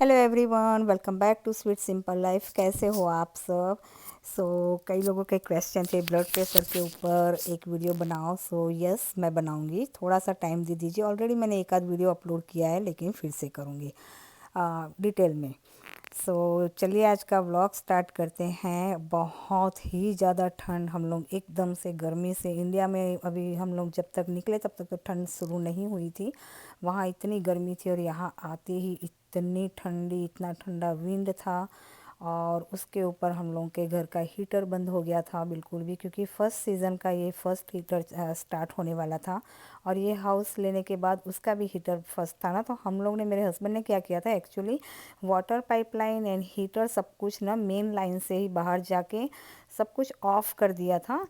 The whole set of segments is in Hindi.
Hello everyone, welcome back to sweet simple life. कैसे हो आप सब? कई लोगों के क्वेश्चन थे ब्लड प्रेशर के ऊपर एक वीडियो बनाओ। यस, मैं बनाऊंगी। थोड़ा सा टाइम दे दीजिए। ऑलरेडी मैंने एक आध वीडियो अपलोड किया है, लेकिन फिर से करूँगी डिटेल में। चलिए आज का व्लॉग स्टार्ट करते हैं। बहुत ही ज़्यादा ठंड, हम लोग एकदम से गर्मी से, इंडिया में अभी हम लोग जब तक निकले तब तक तो ठंड शुरू नहीं हुई थी। वहाँ इतनी गर्मी थी और यहाँ आते ही इतनी ठंडी, इतना ठंडा विंड था। और उसके ऊपर हम लोगों के घर का हीटर बंद हो गया था बिल्कुल भी, क्योंकि फ़र्स्ट सीज़न का ये फ़र्स्ट हीटर स्टार्ट होने वाला था। और ये हाउस लेने के बाद उसका भी हीटर फर्स्ट था ना, तो हम लोग ने, मेरे हस्बैंड ने क्या किया था actually, water pipeline and heater सब कुछ ना मेन लाइन से ही बाहर जाके सब कुछ ऑफ़ कर दिया था।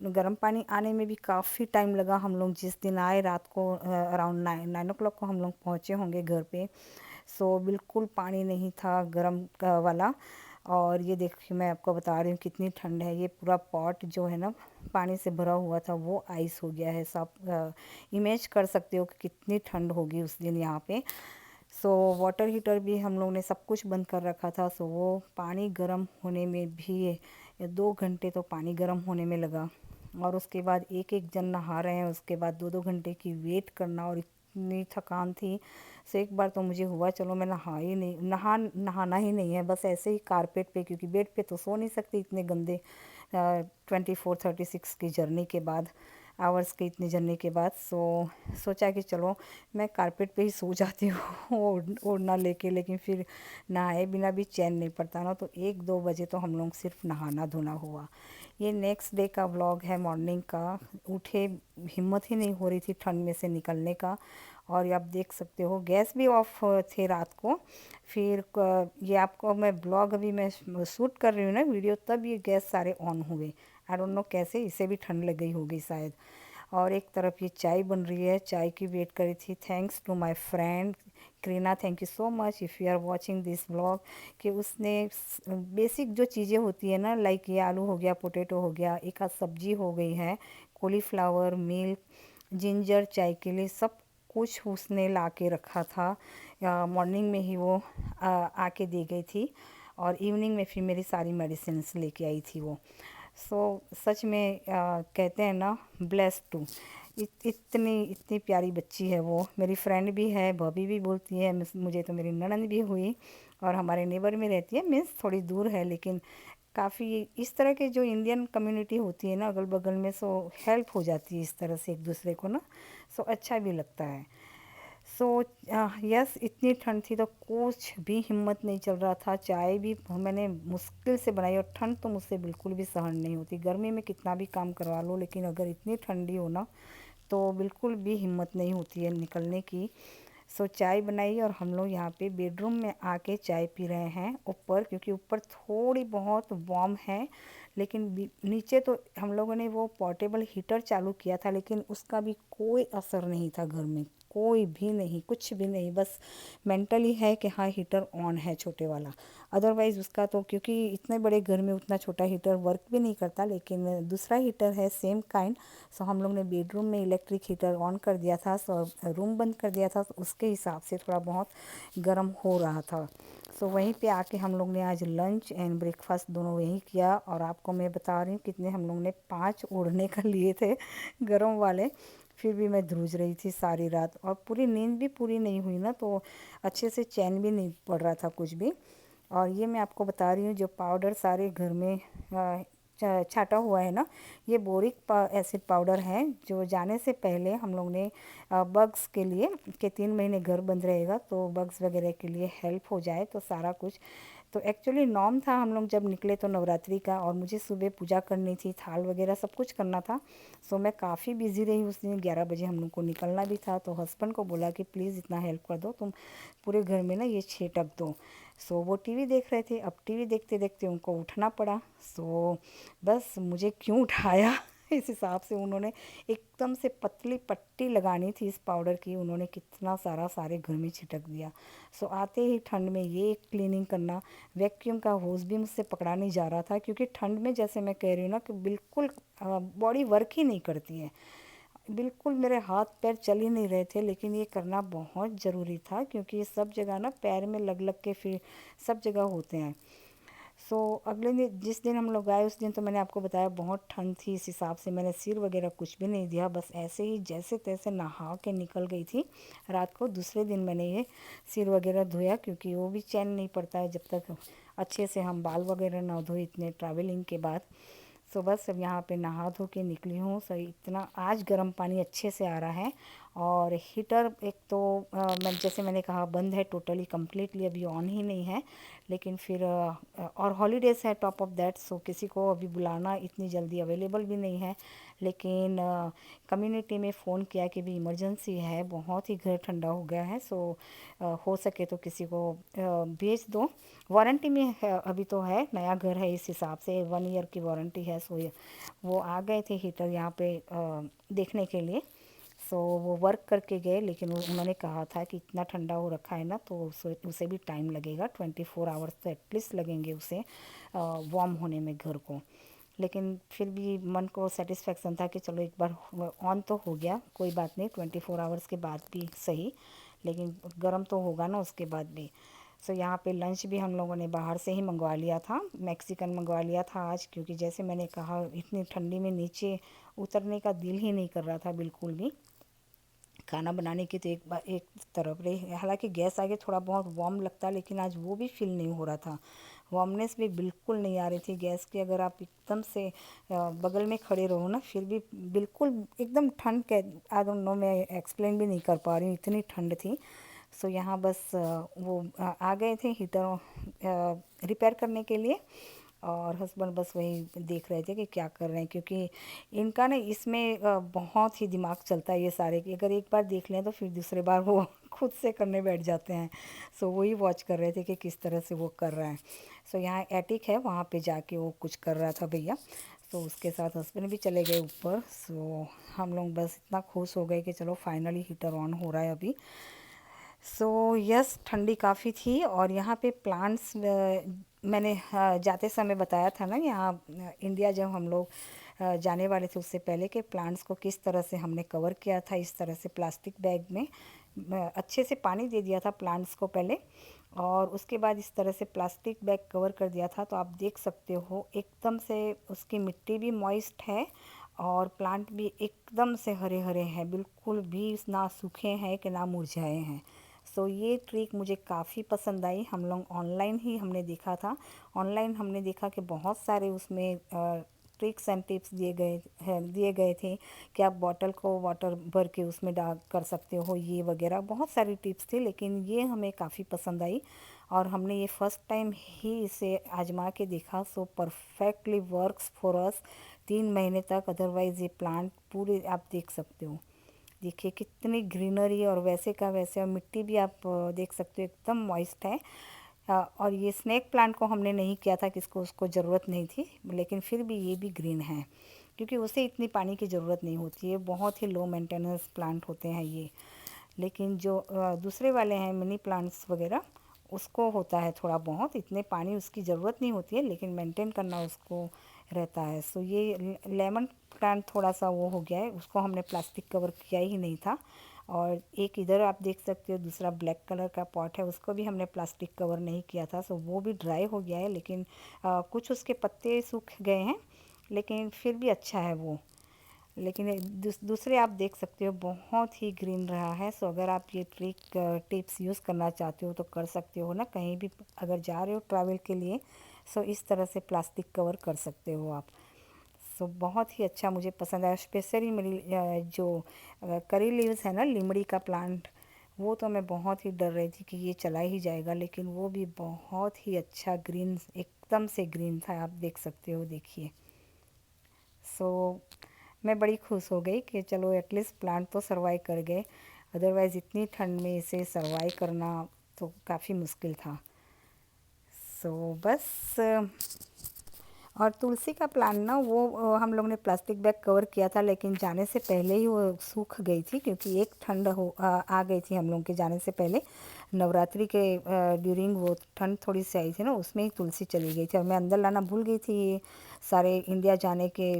गर्म पानी आने में भी काफ़ी टाइम लगा। हम लोग जिस दिन आए रात को अराउंड 9 o'clock को हम लोग पहुँचे होंगे घर पे। बिल्कुल पानी नहीं था गर्म का वाला। और ये देखिए, मैं आपको बता रही हूँ कितनी ठंड है। ये पूरा पॉट जो है ना पानी से भरा हुआ था, वो आइस हो गया है। आप इमेज कर सकते हो कि कितनी ठंड होगी उस दिन यहाँ पे। वाटर हीटर भी हम लोग ने सब कुछ बंद कर रखा था। वो पानी गर्म होने में भी 2 घंटे तो पानी गर्म होने में लगा। और उसके बाद एक एक जन नहा रहे हैं, उसके बाद 2-2 घंटे की वेट करना, और इतनी थकान थी। एक बार तो मुझे हुआ चलो मैं नहाना ही नहीं है, बस ऐसे ही कारपेट पे, क्योंकि बेड पे तो सो नहीं सकती इतने गंदे 24-36 की जर्नी के बाद, आवर्स की इतनी जर्नी के बाद। सोचा कि चलो मैं कारपेट पे ही सो जाती हूँ ओढ़ना लेके। लेकिन फिर नहाए बिना भी चैन नहीं पड़ता ना, तो 1-2 बजे तो हम लोग सिर्फ नहाना धोना हुआ। ये नेक्स्ट डे का व्लॉग है, मॉर्निंग का। उठे, हिम्मत ही नहीं हो रही थी ठंड में से निकलने का। और ये आप देख सकते हो गैस भी ऑफ थे रात को। ये आपको मैं ब्लॉग अभी मैं शूट कर रही हूँ ना वीडियो, तब ये गैस सारे ऑन हुए। आई डोंट नो कैसे, इसे भी ठंड लग गई होगी शायद। और एक तरफ ये चाय बन रही है, चाय की वेट करी थी। Thanks to my friend Kareena, thank you so much if you are watching this vlog. कि उसने बेसिक जो चीज़ें होती है ना, लाइक ये आलू हो गया, पोटैटो हो गया, एक आध सब्जी हो गई है, कॉलीफ्लावर, मिल्क, जिंजर चाय के लिए, सब कुछ उसने ला के रखा था। मॉर्निंग में ही वो आके दे गई थी। और इवनिंग में फिर मेरी सारी मेडिसिन्स लेके आई थी वो। सच में कहते हैं ना, ब्लेस्ड टू। इतनी इतनी प्यारी बच्ची है वो। मेरी फ्रेंड भी है, भाभी भी बोलती है मुझे, तो मेरी ननद भी हुई। और हमारे नेबर में रहती है, मीन्स थोड़ी दूर है, लेकिन काफ़ी इस तरह के जो इंडियन कम्युनिटी होती है ना अगल बगल में, हेल्प हो जाती है इस तरह से एक दूसरे को ना। अच्छा भी लगता है। सो यस, इतनी ठंड थी तो कुछ भी हिम्मत नहीं चल रहा था। चाय भी मैंने मुश्किल से बनाई, और ठंड तो मुझसे बिल्कुल भी सहन नहीं होती। गर्मी में कितना भी काम करवा लो, लेकिन अगर इतनी ठंडी हो ना, तो बिल्कुल भी हिम्मत नहीं होती है निकलने की। चाय बनाई, और हम लोग यहाँ पे बेडरूम में आके चाय पी रहे हैं ऊपर, क्योंकि ऊपर थोड़ी बहुत वार्म है। लेकिन नीचे तो हम लोगों ने वो पोर्टेबल हीटर चालू किया था, लेकिन उसका भी कोई असर नहीं था घर में, कोई भी नहीं, कुछ भी नहीं। बस मेंटली है कि हाँ हीटर ऑन है छोटे वाला। अदरवाइज़ उसका तो, क्योंकि इतने बड़े घर में उतना छोटा हीटर वर्क भी नहीं करता। लेकिन दूसरा हीटर है सेम काइंड। हम लोग ने बेडरूम में इलेक्ट्रिक हीटर ऑन कर दिया था। रूम बंद कर दिया था, तो उसके हिसाब से थोड़ा बहुत गर्म हो रहा था। वहीं पे आके हम लोग ने आज लंच एंड ब्रेकफास्ट दोनों वहीं किया। और आपको मैं बता रही हूँ कितने हम लोग ने 5 ओढ़ने का लिए थे गर्म वाले। फिर भी मैं ध्रुज रही थी सारी रात, और पूरी नींद भी पूरी नहीं हुई ना, तो अच्छे से चैन भी नहीं पड़ रहा था कुछ भी। और ये मैं आपको बता रही हूँ जो पाउडर सारे घर में छाटा हुआ है ना, ये बोरिक एसिड पाउडर है, जो जाने से पहले हम लोग ने बग्स के लिए, कि 3 महीने घर बंद रहेगा तो बग्स वगैरह के लिए हेल्प हो जाए, तो सारा कुछ। तो एक्चुअली नॉर्म था हम लोग जब निकले तो नवरात्रि का, और मुझे सुबह पूजा करनी थी, थाल वगैरह सब कुछ करना था। मैं काफ़ी बिज़ी रही उस दिन। 11 बजे हम लोग को निकलना भी था, तो हस्बैंड को बोला कि प्लीज़ इतना हेल्प कर दो तुम, पूरे घर में ना ये छेटक दो। वो टीवी देख रहे थे। अब टीवी देखते देखते उनको उठना पड़ा। बस मुझे क्यों उठाया इस हिसाब से उन्होंने एकदम से पतली पट्टी लगानी थी इस पाउडर की, उन्होंने कितना सारा सारे घर में छिटक दिया। आते ही ठंड में ये क्लीनिंग करना, वैक्यूम का होज भी मुझसे पकड़ा नहीं जा रहा था, क्योंकि ठंड में जैसे मैं कह रही हूँ ना कि बिल्कुल बॉडी वर्क ही नहीं करती है। बिल्कुल मेरे हाथ पैर चल ही नहीं रहे थे, लेकिन ये करना बहुत ज़रूरी था क्योंकि ये सब जगह ना पैर में लग लग के फिर सब जगह होते हैं। सो अगले दिन जिस दिन हम लोग आए उस दिन तो मैंने आपको बताया बहुत ठंड थी, इस हिसाब से मैंने सिर वगैरह कुछ भी नहीं दिया, बस ऐसे ही जैसे तैसे नहा के निकल गई थी रात को। दूसरे दिन मैंने ये सिर वगैरह धोया क्योंकि वो भी चैन नहीं पड़ता है जब तक अच्छे से हम बाल वगैरह ना धोए इतने ट्रैवलिंग के बाद। सो बस अब यहाँ पे नहा धो के निकली हूँ। सही इतना आज गर्म पानी अच्छे से आ रहा है। और हीटर एक तो जैसे मैंने कहा बंद है टोटली कम्प्लीटली, अभी ऑन ही नहीं है। लेकिन फिर और हॉलीडेज़ है टॉप ऑफ दैट, सो किसी को अभी बुलाना इतनी जल्दी अवेलेबल भी नहीं है। लेकिन कम्युनिटी में फ़ोन किया कि भी इमरजेंसी है, बहुत ही घर ठंडा हो गया है, सो हो सके तो किसी को भेज दो। वारंटी में है, अभी तो है, नया घर है, इस हिसाब से 1 ईयर की वारंटी है। सो वो आ गए थे हीटर यहाँ पे देखने के लिए। सो वो वर्क करके गए, लेकिन उन्होंने कहा था कि इतना ठंडा हो रखा है ना तो उसे भी टाइम लगेगा, 24 आवर्स तो एटलीस्ट लगेंगे उसे वार्म होने में घर को। लेकिन फिर भी मन को सेटिस्फेक्शन था कि चलो एक बार ऑन तो हो गया, कोई बात नहीं, 24 आवर्स के बाद भी सही, लेकिन गर्म तो होगा ना उसके बाद भी। सो यहाँ पे लंच भी हम लोगों ने बाहर से ही मंगवा लिया था, मैक्सिकन मंगवा लिया था आज, क्योंकि जैसे मैंने कहा इतनी ठंडी में नीचे उतरने का दिल ही नहीं कर रहा था बिल्कुल भी। खाना बनाने की तो एक तरफ रही, हालांकि गैस आगे थोड़ा बहुत वार्म लगता है, लेकिन आज वो भी फील नहीं हो रहा था, वार्मनेस भी बिल्कुल नहीं आ रही थी गैस की। अगर आप एकदम से बगल में खड़े रहो ना फिर भी बिल्कुल एकदम ठंड के, आई डोंट नो, मैं एक्सप्लेन भी नहीं कर पा रही हूँ, इतनी ठंड थी। सो यहाँ बस वो आ गए थे हीटर रिपेयर करने के लिए, और हस्बैंड बस वही देख रहे थे कि क्या कर रहे हैं, क्योंकि इनका ना इसमें बहुत ही दिमाग चलता है ये सारे कि अगर एक बार देख लें तो फिर दूसरे बार वो खुद से करने बैठ जाते हैं। सो वही वॉच कर रहे थे कि किस तरह से वो कर रहा है। सो यहाँ एटिक है, वहाँ पे जाके वो कुछ कर रहा था भैया, तो उसके साथ हस्बैंड भी चले गए ऊपर। सो हम लोग बस इतना खुश हो गए कि चलो फाइनली हीटर ऑन हो रहा है अभी। सो यस, ठंडी काफ़ी थी। और यहाँ पे प्लांट्स मैंने जाते समय बताया था ना, यहाँ इंडिया जब हम लोग जाने वाले थे उससे पहले के प्लांट्स को किस तरह से हमने कवर किया था, इस तरह से प्लास्टिक बैग में अच्छे से पानी दे दिया था प्लांट्स को पहले, और उसके बाद इस तरह से प्लास्टिक बैग कवर कर दिया था। तो आप देख सकते हो एकदम से उसकी मिट्टी भी मॉइस्ट है और प्लांट भी एकदम से हरे हरे हैं, बिल्कुल भी ना सूखे हैं कि ना मुरझाए हैं। सो ये ट्रिक मुझे काफ़ी पसंद आई। हम लोग ऑनलाइन ही हमने देखा था, ऑनलाइन हमने देखा कि बहुत सारे उसमें ट्रिक्स एंड टिप्स दिए गए थे कि आप बॉटल को वाटर भर के उसमें डाल कर सकते हो, ये वगैरह बहुत सारी टिप्स थी, लेकिन ये हमें काफ़ी पसंद आई और हमने ये फर्स्ट टाइम ही इसे आजमा के देखा। सो परफेक्टली वर्क्स फॉर अस 3 महीने तक। अदरवाइज़ ये प्लांट पूरे आप देख सकते हो, देखिए कितनी ग्रीनरी, और वैसे का वैसे, और मिट्टी भी आप देख सकते हो एकदम मॉइस्ट है। और ये स्नेक प्लांट को हमने नहीं किया था कि इसको उसको ज़रूरत नहीं थी, लेकिन फिर भी ये भी ग्रीन है क्योंकि उसे इतनी पानी की ज़रूरत नहीं होती है, बहुत ही लो मेंटेनेंस प्लांट होते हैं ये। लेकिन जो दूसरे वाले हैं मिनी प्लांट्स वगैरह, उसको होता है थोड़ा बहुत, इतने पानी उसकी ज़रूरत नहीं होती है, लेकिन मेंटेन करना उसको रहता है। सो ये लेमन प्लांट थोड़ा सा वो हो गया है, उसको हमने प्लास्टिक कवर किया ही नहीं था। और एक इधर आप देख सकते हो दूसरा ब्लैक कलर का पॉट है, उसको भी हमने प्लास्टिक कवर नहीं किया था। सो वो भी ड्राई हो गया है, लेकिन कुछ उसके पत्ते सूख गए हैं, लेकिन फिर भी अच्छा है वो। लेकिन दूसरे आप देख सकते हो बहुत ही ग्रीन रहा है। सो अगर आप ये टिप्स यूज़ करना चाहते हो तो कर सकते हो ना, कहीं भी अगर जा रहे हो ट्रैवल के लिए, सो इस तरह से प्लास्टिक कवर कर सकते हो आप। सो बहुत ही अच्छा मुझे पसंद आया, स्पेशली मेरी जो करी लीव्स है ना, लीमड़ी का प्लांट, वो तो मैं बहुत ही डर रही थी कि ये चला ही जाएगा, लेकिन वो भी बहुत ही अच्छा ग्रीन, एकदम से ग्रीन था, आप देख सकते हो, देखिए। सो मैं बड़ी खुश हो गई कि चलो एटलीस्ट प्लांट तो सर्वाइव कर गए, अदरवाइज़ इतनी ठंड में इसे सर्वाइव करना तो काफ़ी मुश्किल था। सो बस और तुलसी का प्लांट ना वो हम लोग ने प्लास्टिक बैग कवर किया था, लेकिन जाने से पहले ही वो सूख गई थी, क्योंकि एक ठंड आ गई थी हम लोग के जाने से पहले। नवरात्रि के ड्यूरिंग वो ठंड थोड़ी सी आई थी ना, उसमें ही तुलसी चली गई थी और मैं अंदर लाना भूल गई थी ये सारे इंडिया जाने के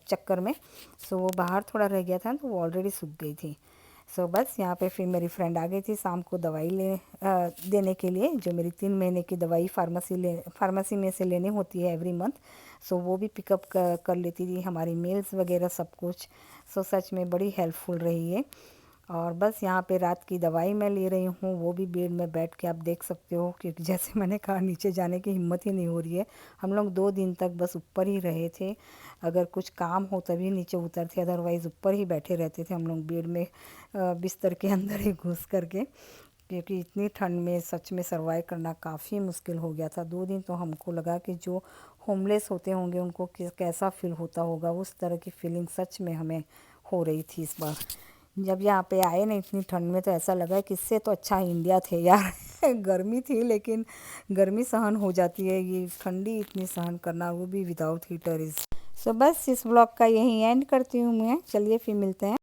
चक्कर में। सो वो बाहर थोड़ा रह गया था तो वो ऑलरेडी सूख गई थी। सो बस यहाँ पे फिर मेरी फ्रेंड आ गई थी शाम को दवाई देने के लिए, जो मेरी 3 महीने की दवाई फार्मेसी में से लेनी होती है एवरी मंथ। सो वो भी पिकअप कर लेती थी, हमारी मेल्स वगैरह सब कुछ। सो सच में बड़ी हेल्पफुल रही है। और बस यहाँ पे रात की दवाई मैं ले रही हूँ, वो भी बेड में बैठ के आप देख सकते हो, क्योंकि जैसे मैंने कहा नीचे जाने की हिम्मत ही नहीं हो रही है। हम लोग 2 दिन तक बस ऊपर ही रहे थे, अगर कुछ काम हो तभी नीचे उतरते, अदरवाइज़ ऊपर ही बैठे रहते थे हम लोग बेड में, बिस्तर के अंदर ही घुस करके, क्योंकि इतनी ठंड में सच में सर्वाइव करना काफ़ी मुश्किल हो गया था। 2 दिन तो हमको लगा कि जो होमलेस होते होंगे उनको कैसा फील होता होगा, उस तरह की फीलिंग सच में हमें हो रही थी इस बार। जब यहाँ पे आए ना इतनी ठंड में, तो ऐसा लगा कि इससे तो अच्छा इंडिया थे यार। गर्मी थी लेकिन गर्मी सहन हो जाती है, ये ठंडी इतनी सहन करना, वो भी विदाउट हीटर इज़। सो बस इस ब्लॉग का यही एंड करती हूँ मैं। चलिए फिर मिलते हैं।